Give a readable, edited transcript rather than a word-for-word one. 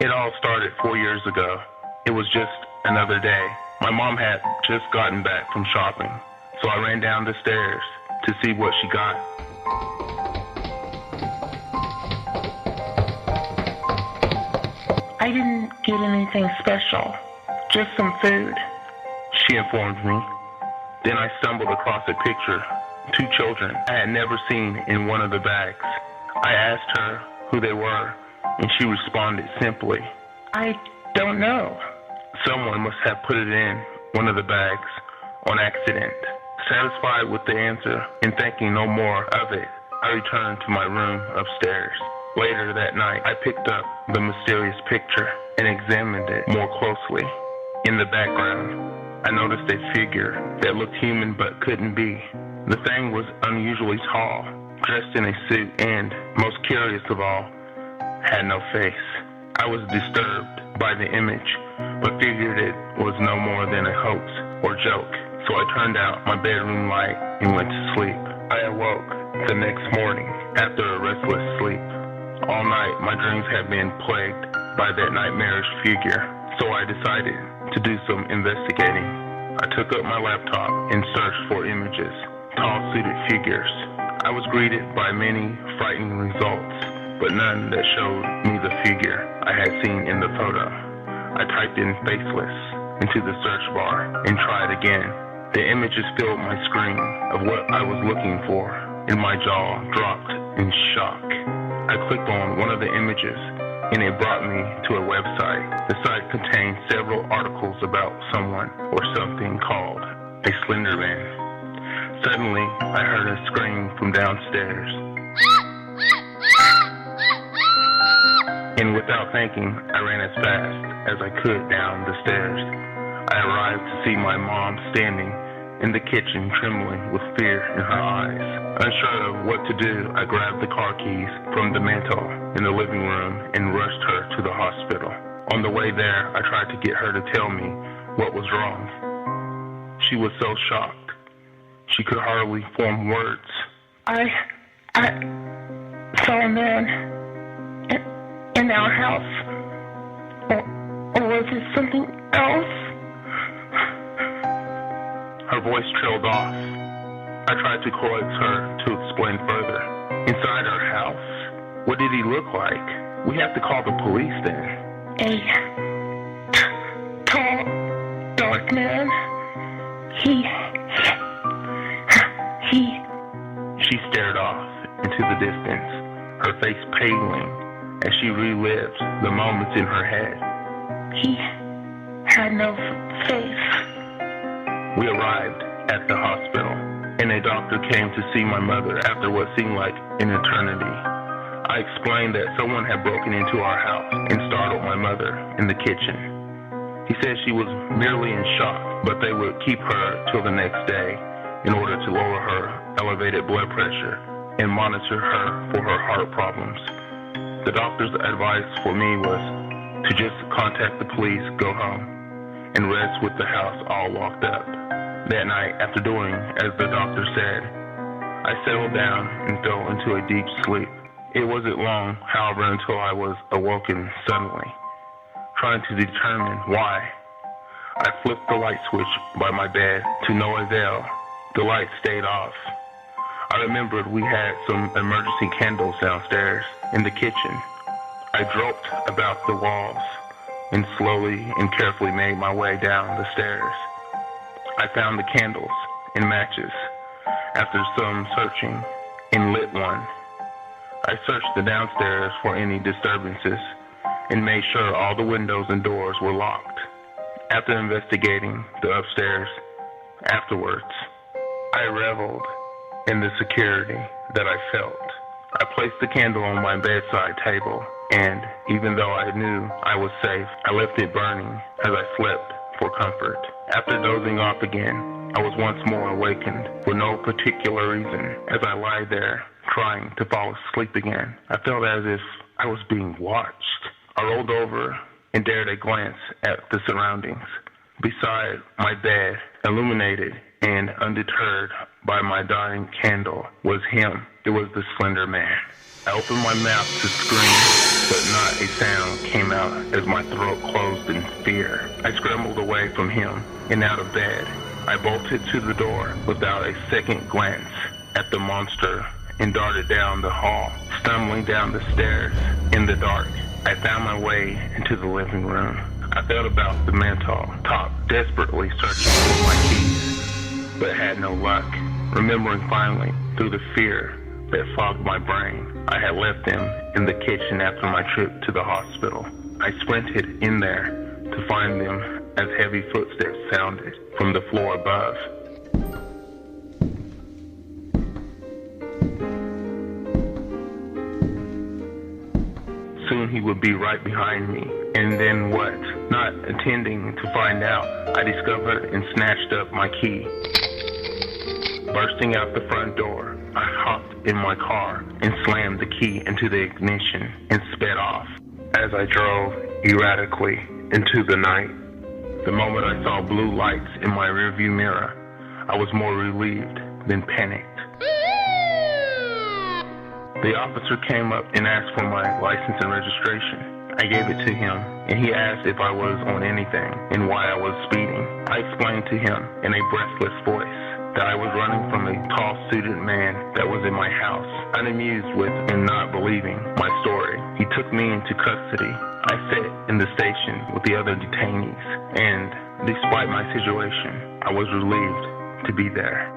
It all started 4 years ago. It was just another day. My mom had just gotten back from shopping, so I ran down the stairs to see what she got. I didn't get anything special, just some food, she informed me. Then I stumbled across a picture, 2 children I had never seen in one of the bags. I asked her who they were, and she responded simply, I don't know. Someone must have put it in one of the bags on accident. Satisfied with the answer and thinking no more of it, I returned to my room upstairs. Later that night, I picked up the mysterious picture and examined it more closely. In the background, I noticed a figure that looked human but couldn't be. The thing was unusually tall, dressed in a suit, and, most curious of all, had no face. I was disturbed by the image, but figured it was no more than a hoax or joke, so I turned out my bedroom light and went to sleep. I awoke the next morning after a restless sleep. All night, my dreams had been plagued by that nightmarish figure, so I decided to do some investigating. I took up my laptop and searched for images, tall suited figures. I was greeted by many frightening results, but none that showed me the figure I had seen in the photo. I typed in faceless into the search bar and tried again. The images filled my screen of what I was looking for, and my jaw dropped in shock. I clicked on one of the images, and it brought me to a website. The site contained several articles about someone or something called a Slender Man. Suddenly, I heard a scream from downstairs. And without thinking, I ran as fast as I could down the stairs. I arrived to see my mom standing in the kitchen, trembling with fear in her eyes. Unsure of what to do, I grabbed the car keys from the mantel in the living room and rushed her to the hospital. On the way there, I tried to get her to tell me what was wrong. She was so shocked. She could hardly form words. I saw a man in our house. Or was it something else? Her voice trailed off. I tried to coax her to explain further. Inside our house? What did he look like? We have to call the police then. A tall, dark man. She stared off into the distance, her face paling as she relived the moments in her head. He had no face. We arrived at the hospital, and a doctor came to see my mother after what seemed like an eternity. I explained that someone had broken into our house and startled my mother in the kitchen. He said she was merely in shock, but they would keep her till the next day in order to lower her elevated blood pressure and monitor her for her heart problems. The doctor's advice for me was to just contact the police, go home, and rest with the house all locked up. That night, after doing as the doctor said, I settled down and fell into a deep sleep. It wasn't long, however, until I was awoken suddenly, trying to determine why. I flipped the light switch by my bed to no avail. The light stayed off. I remembered we had some emergency candles downstairs in the kitchen. I groped about the walls and slowly and carefully made my way down the stairs. I found the candles and matches after some searching and lit one. I searched the downstairs for any disturbances and made sure all the windows and doors were locked. After investigating the upstairs afterwards, I reveled in the security that I felt. I placed the candle on my bedside table, and even though I knew I was safe, I left it burning as I slept for comfort. After dozing off again, I was once more awakened for no particular reason. As I lay there trying to fall asleep again, I felt as if I was being watched. I rolled over and dared a glance at the surroundings. Beside my bed, illuminated and undeterred by my dying candle, was him. It was the Slender Man. I opened my mouth to scream, but not a sound came out as my throat closed in fear. I scrambled away from him and out of bed. I bolted to the door without a second glance at the monster and darted down the hall, stumbling down the stairs in the dark. I found my way into the living room. I felt about the mantel top, desperately searching for my keys, but had no luck. Remembering finally, through the fear that fogged my brain, I had left them in the kitchen after my trip to the hospital. I sprinted in there to find them as heavy footsteps sounded from the floor above. Soon he would be right behind me. And then what? Not intending to find out, I discovered and snatched up my key. Bursting out the front door, I hopped in my car and slammed the key into the ignition and sped off. As I drove erratically into the night, the moment I saw blue lights in my rearview mirror, I was more relieved than panicked. The officer came up and asked for my license and registration. I gave it to him, and he asked if I was on anything and why I was speeding. I explained to him in a breathless voice that I was running from a tall, suited man that was in my house, unamused with and not believing my story. He took me into custody. I sat in the station with the other detainees, and despite my situation, I was relieved to be there.